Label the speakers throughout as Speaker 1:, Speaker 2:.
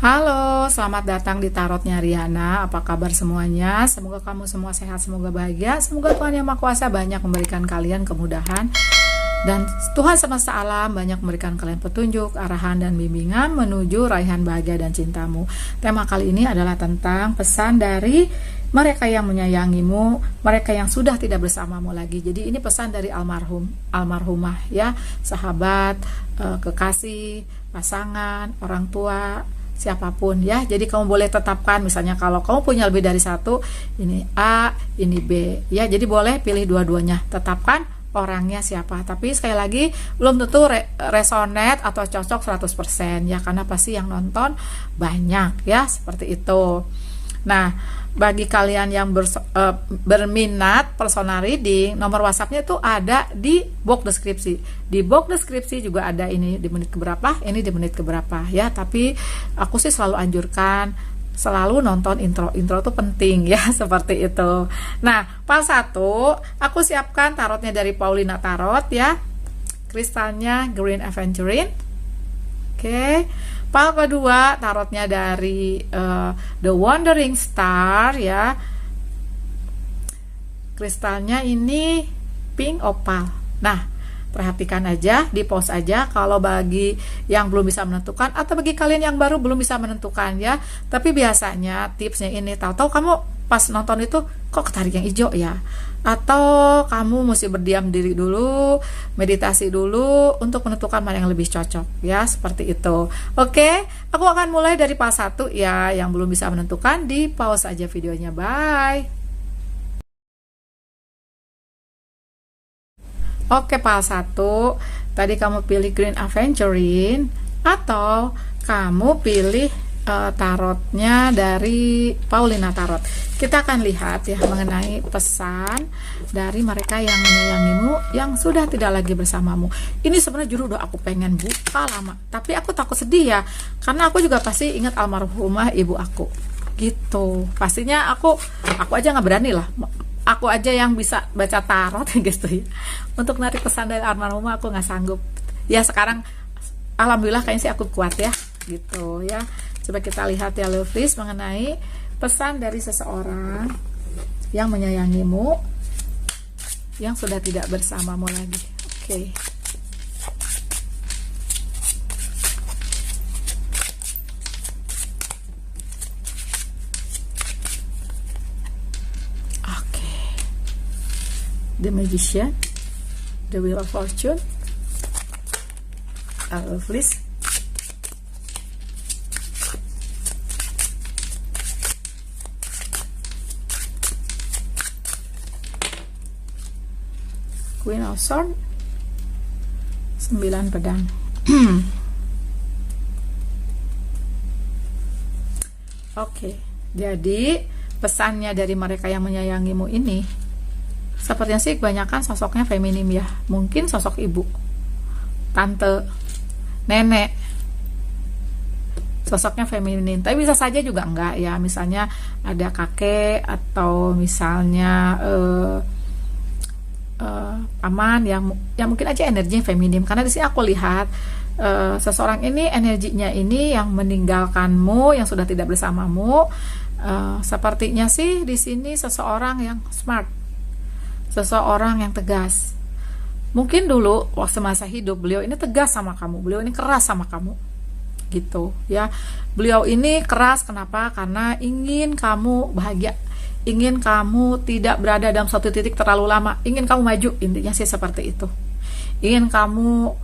Speaker 1: Halo, selamat datang di Tarotnya Riana. Apa kabar semuanya? Semoga kamu semua sehat, semoga bahagia. Semoga Tuhan Yang Maha Kuasa banyak memberikan kalian kemudahan. Dan Tuhan semesta alam banyak memberikan kalian petunjuk, arahan, dan bimbingan menuju raihan bahagia dan cintamu. Tema kali ini adalah tentang pesan dari mereka yang menyayangimu, mereka yang sudah tidak bersamamu lagi. Jadi ini pesan dari almarhumah ya, sahabat, kekasih, pasangan, orang tua, siapapun ya. Jadi kamu boleh tetapkan, misalnya kalau kamu punya lebih dari satu, ini A, ini B ya. Jadi boleh pilih dua-duanya, tetapkan orangnya siapa. Tapi sekali lagi belum tentu resonate atau cocok 100% ya, karena pasti yang nonton banyak ya, seperti itu. Nah, bagi kalian yang berminat personal reading, nomor WhatsAppnya itu ada di box deskripsi. Di box deskripsi juga ada ini di menit keberapa, ini di menit keberapa ya. Tapi aku sih selalu anjurkan selalu nonton intro itu penting ya, seperti itu. Nah, part 1 aku siapkan tarotnya dari Paulina Tarot ya, kristalnya Green Aventurine. Oke. Part kedua tarotnya dari The Wandering Star ya, kristalnya ini pink opal. Nah, perhatikan aja, di pause aja kalau bagi yang belum bisa menentukan, atau bagi kalian yang baru belum bisa menentukan ya. Tapi biasanya tipsnya ini, tahu-tahu kamu pas nonton itu kok ketarik yang hijau ya, atau kamu mesti berdiam diri dulu, meditasi dulu untuk menentukan mana yang lebih cocok ya, seperti itu. Oke, aku akan mulai dari part 1 ya. Yang belum bisa menentukan, di pause aja videonya. Bye. Oke, part 1 tadi kamu pilih Green Aventurine, atau kamu pilih tarotnya dari Paulina Tarot. Kita akan lihat ya mengenai pesan dari mereka yang menyayangimu, yang sudah tidak lagi bersamamu. Ini sebenarnya judul udah aku pengen buka lama, tapi aku takut sedih ya, karena aku juga pasti ingat almarhumah ibu aku gitu. Pastinya aku aja nggak berani lah, aku aja yang bisa baca tarot gitu ya, untuk narik pesan dari almarhumah aku nggak sanggup ya. Sekarang alhamdulillah kayaknya sih aku kuat ya gitu ya. Coba kita lihat ya lovelies, mengenai pesan dari seseorang yang menyayangimu, yang sudah tidak bersamamu lagi. Oke. Oke. The Magician, The Wheel of Fortune, lovelies. Queen of Swords, 9 pedang. Oke, jadi pesannya dari mereka yang menyayangimu ini, sepertinya sih kebanyakan sosoknya feminim ya. Mungkin sosok ibu, tante, nenek, sosoknya feminin. Tapi bisa saja juga enggak ya, misalnya ada kakek, atau misalnya paman yang mungkin aja energinya feminim. Karena di sini aku lihat seseorang ini energinya ini yang meninggalkanmu, yang sudah tidak bersamamu. Sepertinya sih di sini seseorang yang smart, seseorang yang tegas. Mungkin dulu waktu masa hidup beliau ini tegas sama kamu, beliau ini keras sama kamu gitu ya. Beliau ini keras kenapa? Karena ingin kamu bahagia, ingin kamu tidak berada dalam suatu titik terlalu lama, ingin kamu maju, intinya sih seperti itu. Ingin kamu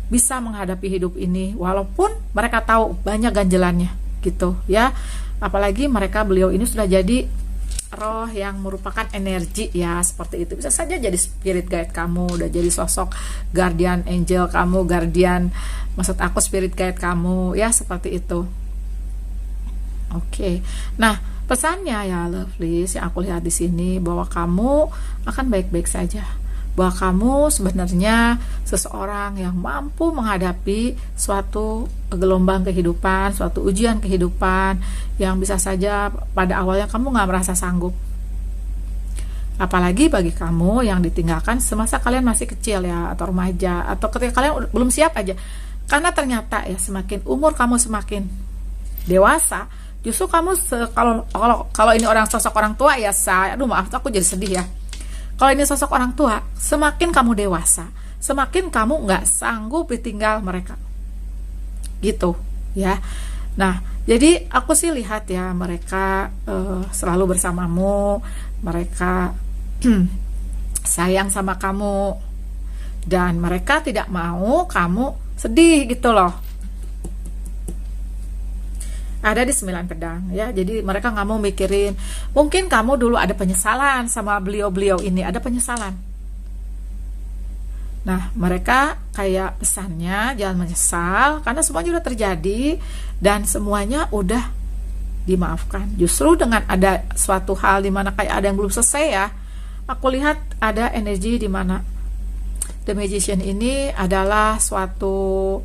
Speaker 1: bisa menghadapi hidup ini walaupun mereka tahu banyak ganjelannya gitu ya. Apalagi beliau ini sudah jadi roh yang merupakan energi ya, seperti itu. Bisa saja jadi spirit guide kamu, udah jadi sosok guardian angel kamu, guardian, maksud aku spirit guide kamu ya, seperti itu. Oke. Nah, pesannya ya lovelies yang aku lihat di sini, bahwa kamu akan baik-baik saja, bahwa kamu sebenarnya seseorang yang mampu menghadapi suatu gelombang kehidupan, suatu ujian kehidupan yang bisa saja pada awalnya kamu nggak merasa sanggup. Apalagi bagi kamu yang ditinggalkan semasa kalian masih kecil ya, atau remaja, atau ketika kalian belum siap aja. Karena ternyata ya, semakin umur kamu semakin dewasa, justru kamu kalau kalau ini orang sosok orang tua ya, aduh maaf aku jadi sedih ya. Kalau ini sosok orang tua, semakin kamu dewasa, semakin kamu nggak sanggup ditinggal mereka, gitu ya. Nah, jadi aku sih lihat ya, mereka selalu bersamamu, mereka sayang sama kamu, dan mereka tidak mau kamu sedih gitu loh. Ada di 9 pedang ya, jadi mereka nggak mau mikirin, mungkin kamu dulu ada penyesalan sama beliau-beliau ini, ada penyesalan. Nah, mereka kayak pesannya jangan menyesal, karena semuanya udah terjadi dan semuanya udah dimaafkan. Justru dengan ada suatu hal di mana kayak ada yang belum selesai ya, aku lihat ada energi di mana The Magician ini adalah suatu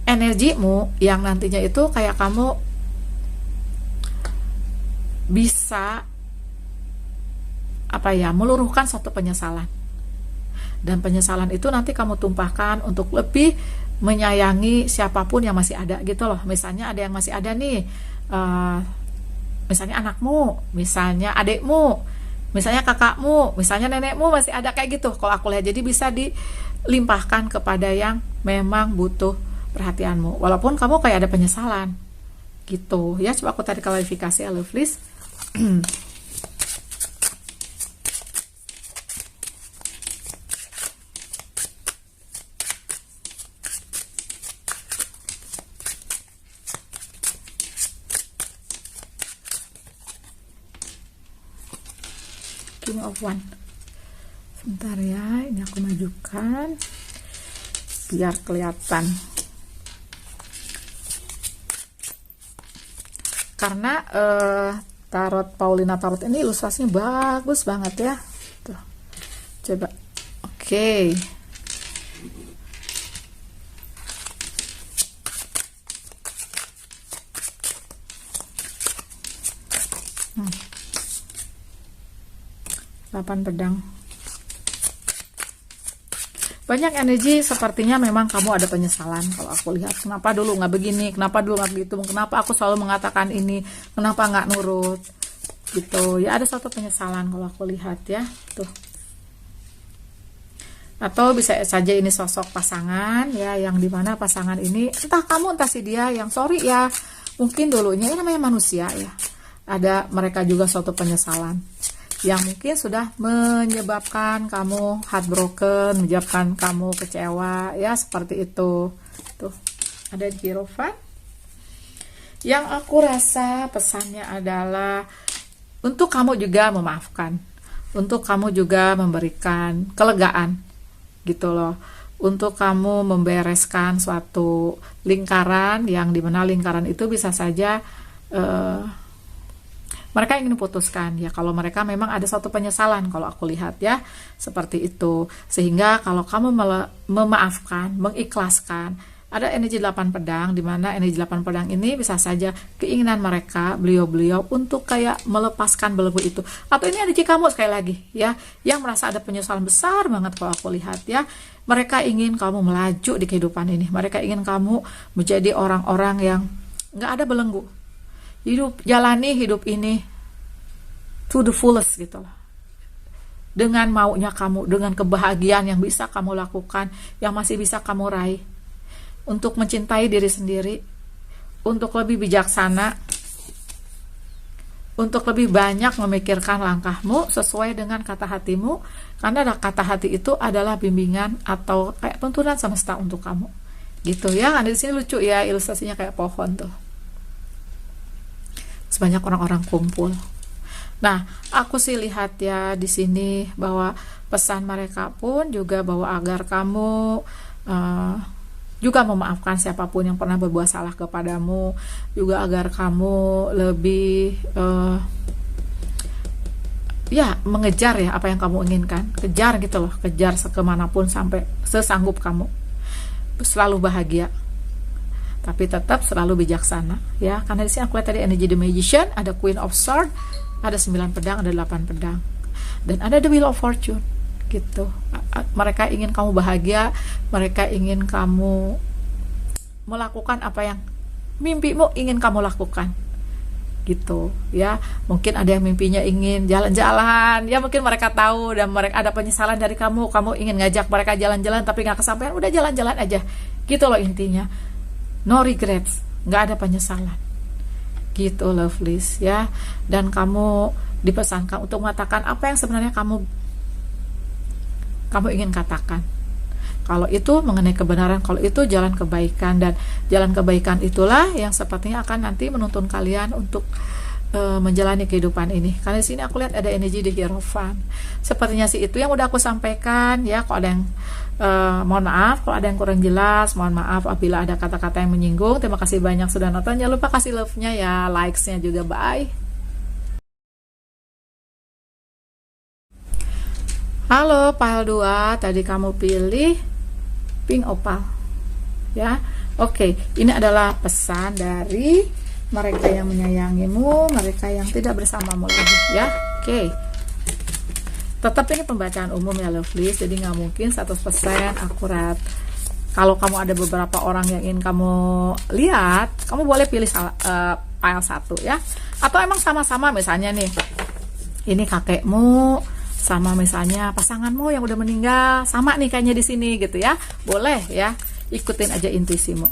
Speaker 1: energimu yang nantinya itu kayak kamu bisa meluruhkan suatu penyesalan, dan penyesalan itu nanti kamu tumpahkan untuk lebih menyayangi siapapun yang masih ada gitu loh. Misalnya ada yang masih ada nih, misalnya anakmu, misalnya adikmu, misalnya kakakmu, misalnya nenekmu masih ada kayak gitu kalau aku lihat. Jadi bisa dilimpahkan kepada yang memang butuh perhatianmu, walaupun kamu kayak ada penyesalan gitu ya. Coba aku tarik klarifikasi ya, Lovelies. King of One. Sebentar ya, ini aku majukan biar kelihatan. Karena tarot Paulina Tarot ini ilustrasinya bagus banget ya. Tuh. Coba. Oke. Hmm. 8 pedang. Banyak energi, sepertinya memang kamu ada penyesalan kalau aku lihat. Kenapa dulu nggak begini, kenapa dulu nggak begitu, kenapa aku selalu mengatakan ini, kenapa nggak nurut gitu ya. Ada suatu penyesalan kalau aku lihat ya tuh. Atau bisa saja ini sosok pasangan ya, yang dimana pasangan ini entah kamu entah si dia, yang sorry ya, mungkin dulunya ini namanya manusia ya, ada mereka juga suatu penyesalan yang mungkin sudah menyebabkan kamu heartbroken, menyebabkan kamu kecewa ya, seperti itu. Tuh, ada Hierophant. Yang aku rasa pesannya adalah untuk kamu juga memaafkan, untuk kamu juga memberikan kelegaan gitu loh, untuk kamu membereskan suatu lingkaran yang dimana lingkaran itu bisa saja mereka ingin putuskan ya, kalau mereka memang ada suatu penyesalan kalau aku lihat ya, seperti itu. Sehingga kalau kamu memaafkan, mengikhlaskan, ada energi 8 pedang, di mana energi 8 pedang ini bisa saja keinginan mereka, beliau-beliau untuk kayak melepaskan belenggu itu. Atau ini energi kamu sekali lagi ya, yang merasa ada penyesalan besar banget kalau aku lihat ya. Mereka ingin kamu melaju di kehidupan ini, mereka ingin kamu menjadi orang-orang yang nggak ada belenggu. Jalani hidup ini to the fullest gitu loh, dengan maunya kamu, dengan kebahagiaan yang bisa kamu lakukan, yang masih bisa kamu raih, untuk mencintai diri sendiri, untuk lebih bijaksana, untuk lebih banyak memikirkan langkahmu sesuai dengan kata hatimu, karena kata hati itu adalah bimbingan atau kayak tuntunan semesta untuk kamu gitu ya. Ada di sini lucu ya, ilustrasinya kayak pohon tuh, sebanyak orang-orang kumpul. Nah, aku sih lihat ya di sini bahwa pesan mereka pun juga bahwa agar kamu juga memaafkan siapapun yang pernah berbuat salah kepadamu, juga agar kamu lebih ya mengejar ya apa yang kamu inginkan, kejar gitu loh, kejar sekemanapun sampai sesanggup kamu, selalu bahagia, tapi tetap selalu bijaksana ya. Karena di sini aku lihat tadi energi The Magician, ada Queen of Swords, ada 9 pedang, ada 8 pedang, dan ada The Wheel of Fortune gitu. Mereka ingin kamu bahagia, mereka ingin kamu melakukan apa yang mimpimu ingin kamu lakukan gitu ya. Mungkin ada yang mimpinya ingin jalan-jalan ya, mungkin mereka tahu dan mereka ada penyesalan dari kamu ingin ngajak mereka jalan-jalan tapi nggak kesampaian, udah jalan-jalan aja gitu loh intinya. No regrets, nggak ada penyesalan gitu lovelies ya. Dan kamu dipesankan untuk mengatakan apa yang sebenarnya kamu ingin katakan. Kalau itu mengenai kebenaran, kalau itu jalan kebaikan, dan jalan kebaikan itulah yang sepertinya akan nanti menuntun kalian untuk menjalani kehidupan ini. Karena di sini aku lihat ada energi di Hierophant. Sepertinya sih itu yang udah aku sampaikan ya. Kalau ada yang mohon maaf kalau ada yang kurang jelas, mohon maaf apabila ada kata-kata yang menyinggung. Terima kasih banyak sudah nonton. Jangan lupa kasih love-nya ya, likes-nya juga. Bye. Halo pile 2, tadi kamu pilih pink opal ya. Oke, ini adalah pesan dari mereka yang menyayangimu, mereka yang tidak bersamamu lagi ya. Oke, tetap ini pembacaan umum ya lovelies, jadi nggak mungkin 100% akurat. Kalau kamu ada beberapa orang yang ingin kamu lihat, kamu boleh pilih file 1 ya. Atau emang sama-sama, misalnya nih, ini kakekmu sama misalnya pasanganmu yang udah meninggal, sama nih kayaknya di sini gitu ya. Boleh ya, ikutin aja intuisimu.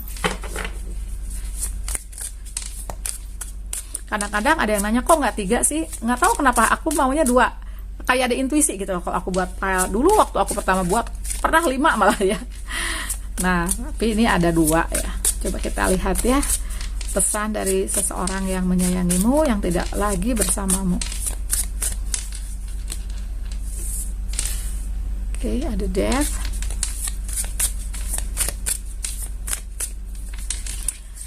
Speaker 1: Kadang-kadang ada yang nanya, kok nggak 3 sih? Nggak tahu kenapa, aku maunya 2. Kayak ada intuisi gitu loh. Kalau aku buat file dulu, waktu aku pertama buat pernah 5 malah ya. Nah, tapi ini ada 2 ya. Coba kita lihat ya, pesan dari seseorang yang menyayangimu, yang tidak lagi bersamamu. Oke, ada death.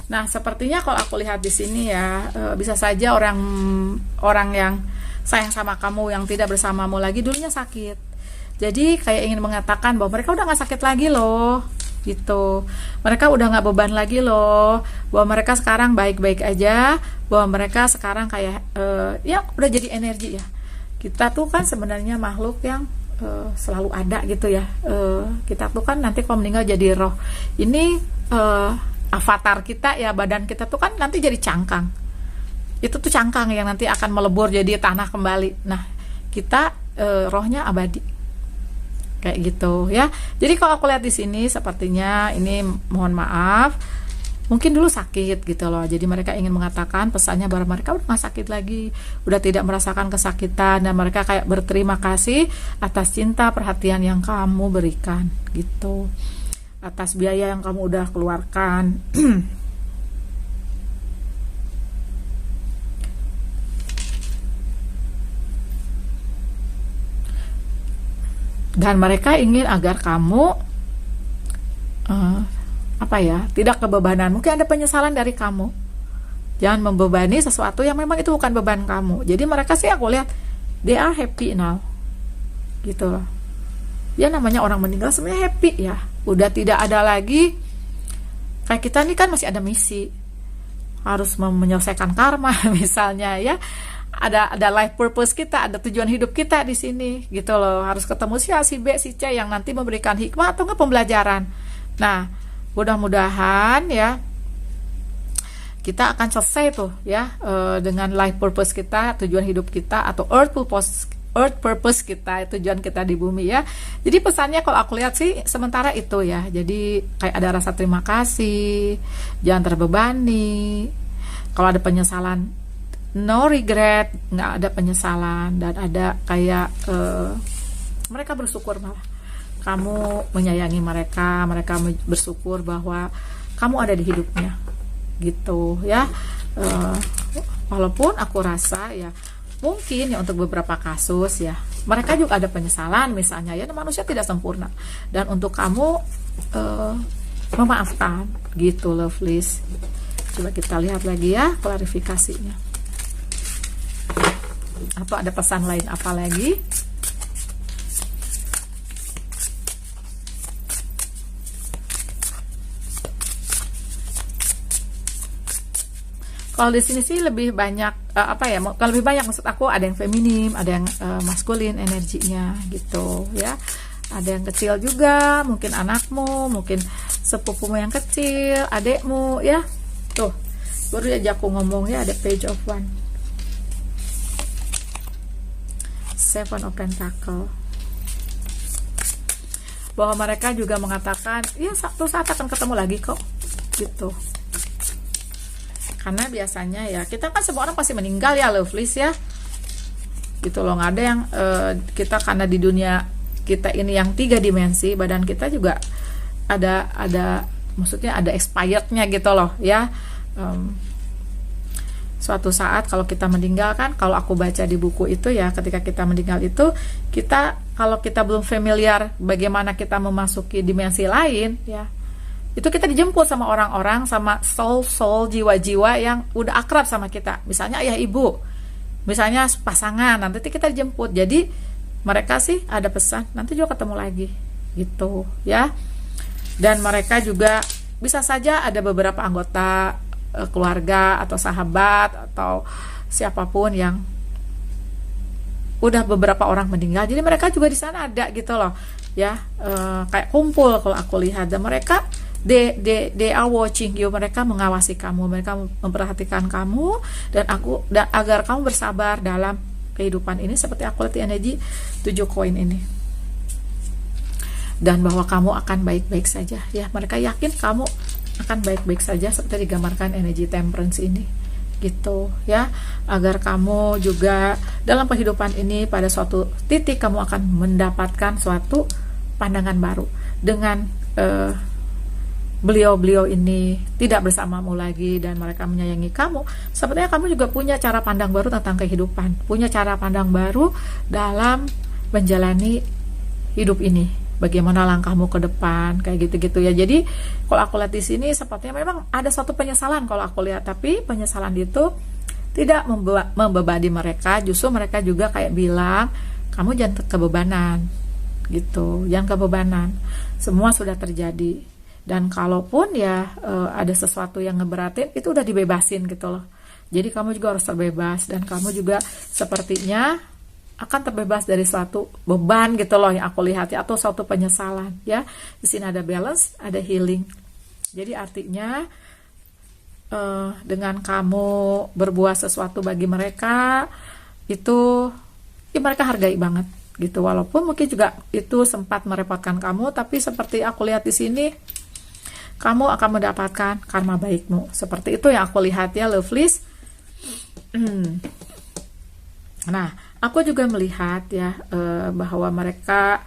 Speaker 1: Nah, sepertinya kalau aku lihat di sini ya, bisa saja orang yang sayang sama kamu, yang tidak bersamamu lagi, dulunya sakit. Jadi kayak ingin mengatakan bahwa mereka udah nggak sakit lagi loh, gitu. Mereka udah nggak beban lagi loh, bahwa mereka sekarang baik-baik aja, bahwa mereka sekarang kayak ya udah jadi energi ya. Kita tuh kan sebenarnya makhluk yang selalu ada gitu ya. Kita tuh kan nanti kalau meninggal jadi roh. Ini avatar kita ya, badan kita tuh kan nanti jadi cangkang. Itu tuh cangkang yang nanti akan melebur jadi tanah kembali. Nah, kita rohnya abadi. Kayak gitu ya. Jadi kalau aku lihat di sini sepertinya ini, mohon maaf, mungkin dulu sakit gitu loh. Jadi mereka ingin mengatakan pesannya bahwa mereka udah gak sakit lagi, udah tidak merasakan kesakitan, dan mereka kayak berterima kasih atas cinta perhatian yang kamu berikan gitu, atas biaya yang kamu udah keluarkan. Dan mereka ingin agar kamu tidak kebebanan. Mungkin ada penyesalan dari kamu. Jangan membebani sesuatu yang memang itu bukan beban kamu. Jadi mereka sih aku lihat they are happy now, gitu loh. Ya namanya orang meninggal sebenarnya happy ya. Udah tidak ada lagi kayak kita nih kan masih ada misi, harus menyelesaikan karma misalnya ya. Ada life purpose kita, ada tujuan hidup kita di sini gitu loh. Harus ketemu si A, si B, si C yang nanti memberikan hikmah atau enggak pembelajaran. Nah, mudah-mudahan ya kita akan selesai tuh ya dengan life purpose kita, tujuan hidup kita, atau earth purpose kita, tujuan kita di bumi ya. Jadi pesannya kalau aku lihat sih sementara itu ya. Jadi kayak ada rasa terima kasih, jangan terbebani. Kalau ada penyesalan, no regret, nggak ada penyesalan, dan ada kayak mereka bersyukur malah kamu menyayangi mereka, mereka bersyukur bahwa kamu ada di hidupnya gitu ya. Walaupun aku rasa ya mungkin ya untuk beberapa kasus ya mereka juga ada penyesalan misalnya ya, manusia tidak sempurna, dan untuk kamu memaafkan gitu lovelies. Coba kita lihat lagi ya klarifikasinya. Atau ada pesan lain apa lagi? Kalau di sini sih lebih banyak kalau lebih banyak maksud aku ada yang feminim, ada yang maskulin energinya gitu ya. Ada yang kecil juga, mungkin anakmu, mungkin sepupumu yang kecil, adekmu ya. Tuh, Baru aja aku ngomongnya ada Page of One, Seven of Pentacle, bahwa mereka juga mengatakan ya satu saat akan ketemu lagi kok gitu. Karena biasanya ya kita kan semua orang pasti meninggal ya lovelies ya gitu loh, nggak ada yang kita, karena di dunia kita ini yang 3 dimensi, badan kita juga ada maksudnya ada expirednya gitu loh ya. Suatu saat kalau kita meninggal kan, kalau aku baca di buku itu ya, ketika kita meninggal itu kita, kalau kita belum familiar bagaimana kita memasuki dimensi lain ya, itu kita dijemput sama orang-orang, sama soul jiwa-jiwa yang udah akrab sama kita, misalnya ayah ibu, misalnya pasangan, nanti kita dijemput. Jadi mereka sih ada pesan nanti juga ketemu lagi gitu ya. Dan mereka juga bisa saja ada beberapa anggota keluarga atau sahabat atau siapapun yang udah beberapa orang meninggal, jadi mereka juga di sana ada gitu loh ya, kayak kumpul kalau aku lihat. Dan mereka they are watching you, mereka mengawasi kamu, mereka memperhatikan kamu, dan agar kamu bersabar dalam kehidupan ini, seperti aku lihat energi 7 koin ini, dan bahwa kamu akan baik-baik saja ya. Mereka yakin kamu akan baik-baik saja, seperti digambarkan energi Temperance ini gitu ya, agar kamu juga dalam kehidupan ini pada suatu titik kamu akan mendapatkan suatu pandangan baru dengan beliau-beliau ini tidak bersamamu lagi, dan mereka menyayangi kamu. Sepertinya kamu juga punya cara pandang baru tentang kehidupan, punya cara pandang baru dalam menjalani hidup ini, bagaimana langkahmu ke depan, kayak gitu-gitu ya. Jadi kalau aku lihat di sini sepertinya memang ada suatu penyesalan kalau aku lihat, tapi penyesalan itu tidak membebani mereka, justru mereka juga kayak bilang kamu jangan kebebanan gitu, jangan kebebanan, semua sudah terjadi. Dan kalaupun ya ada sesuatu yang ngeberatin, itu udah dibebasin gitu loh. Jadi kamu juga harus terbebas, dan kamu juga sepertinya akan terbebas dari suatu beban gitu loh yang aku lihat ya, atau suatu penyesalan ya. Di sini ada balance, ada healing. Jadi artinya dengan kamu berbuat sesuatu bagi mereka itu ya mereka hargai banget gitu. Walaupun mungkin juga itu sempat merepotkan kamu, tapi seperti aku lihat di sini kamu akan mendapatkan karma baikmu. Seperti itu yang aku lihat ya lovelies. Nah, aku juga melihat ya bahwa mereka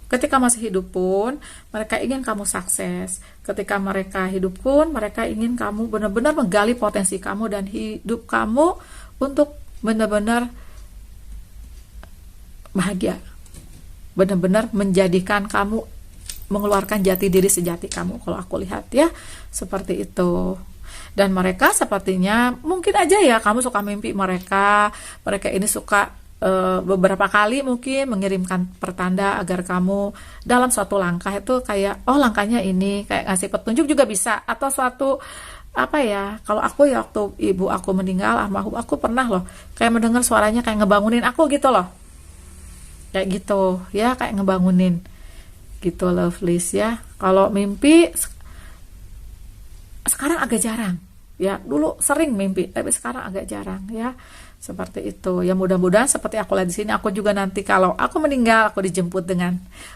Speaker 1: ketika masih hidup pun mereka ingin kamu sukses. Ketika mereka hidup pun mereka ingin kamu benar-benar menggali potensi kamu dan hidup kamu untuk benar-benar bahagia. Benar-benar menjadikan kamu mengeluarkan jati diri sejati kamu, kalau aku lihat ya seperti itu. Dan mereka sepertinya mungkin aja ya kamu suka mimpi mereka ini suka beberapa kali mungkin mengirimkan pertanda agar kamu dalam suatu langkah itu kayak langkahnya ini, kayak ngasih petunjuk juga bisa, atau suatu apa ya, kalau aku ya waktu ibu aku meninggal almarhum, aku pernah loh kayak mendengar suaranya kayak ngebangunin aku gitu loh, kayak gitu ya, kayak ngebangunin gitu lovelies ya. Kalau mimpi sekarang agak jarang ya, dulu sering mimpi tapi sekarang agak jarang ya, seperti itu ya. Mudah-mudahan seperti aku lihat di sini, aku juga nanti kalau aku meninggal aku dijemput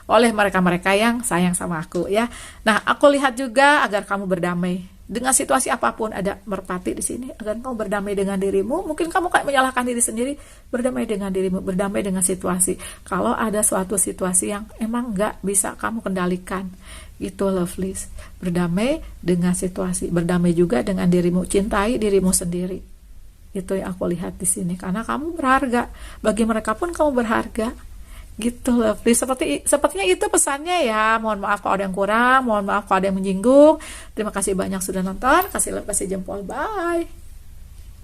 Speaker 1: oleh mereka-mereka yang sayang sama aku ya. Nah, aku lihat juga agar kamu berdamai dengan situasi apapun. Ada merpati di sini, agar kamu berdamai dengan dirimu. Mungkin kamu kayak menyalahkan diri sendiri, berdamai dengan dirimu, berdamai dengan situasi. Kalau ada suatu situasi yang emang nggak bisa kamu kendalikan, itu lovelies, berdamai dengan situasi, berdamai juga dengan dirimu, cintai dirimu sendiri. Itu yang aku lihat di sini, karena kamu berharga, bagi mereka pun kamu berharga. Gitu lovely, sepertinya itu pesannya ya. Mohon maaf kalau ada yang kurang, mohon maaf kalau ada yang menyinggung. Terima kasih banyak sudah nonton, kasih jempol, bye.